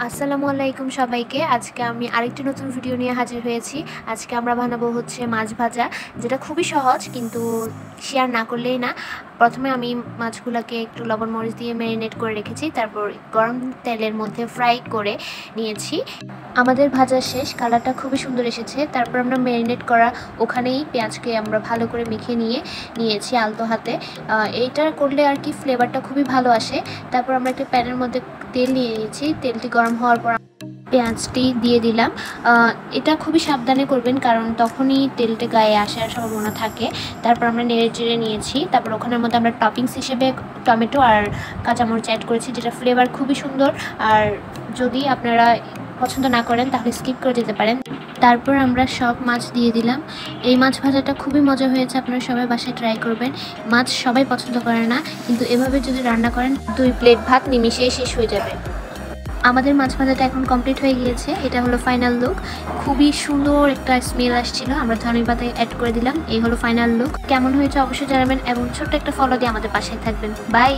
আসসালামু আলাইকুম সবাইকে। আজকে আমি আরেকটি নতুন ভিডিও নিয়ে হাজির হয়েছি। আজকে আমরা বানাবো হচ্ছে মাছ ভাজা, যেটা খুবই সহজ কিন্তু শেয়ার না করলেই না। প্রথমে আমি মাছগুলোকে একটু লবণ মরিচ দিয়ে ম্যারিনেট করে রেখেছি, তারপর গরম তেলের মধ্যে ফ্রাই করে নিয়েছি। আমাদের ভাজা শেষ, কালারটা খুবই সুন্দর এসেছে। তারপর আমরা ম্যারিনেট করা ওখানেই পেঁয়াজকে আমরা ভালো করে মেখে নিয়েছি আলতো হাতে। এইটা করলে আর কি ফ্লেভারটা খুবই ভালো আসে। তারপর আমরা একটা প্যানের মধ্যে তেল নিয়ে নিয়েছি। তেলটি গরম হওয়ার পর পেঁয়াজটি দিয়ে দিলাম। এটা খুবই সাবধানে করবেন, কারণ তখনই তেলটা গায়ে আসার সম্ভাবনা থাকে। তারপর আমরা নেড়ে চেড়ে নিয়েছি। তারপর ওখানের মধ্যে আমরা টপিংস হিসেবে টমেটো আর কাঁচামরিচ অ্যাড করেছি, যেটা ফ্লেভার খুবই সুন্দর। আর যদি আপনারা পছন্দ না করেন তাহলে স্কিপ করে দিতে পারেন। তারপর আমরা সব মাছ দিয়ে দিলাম। এই মাছ ভাজাটা খুবই মজা হয়েছে, আপনারা সবাই বাসায় ট্রাই করবেন। মাছ সবাই পছন্দ করে না, কিন্তু এভাবে যদি রান্না করেন 2 প্লেট ভাত নিমিশেই শেষ হয়ে যাবে। আমাদের মাছ ভাজাটা এখন কমপ্লিট হয়ে গিয়েছে। এটা হলো ফাইনাল লুক। খুবই সুন্দর একটা স্মেল আসছিল, আমরা ধনে পাতা অ্যাড করে দিলাম। এই হলো ফাইনাল লুক। কেমন হয়েছে অবশ্যই জানাবেন এবং ছোট্ট একটা ফলো দিয়ে আমাদের পাশে থাকবেন। বাই।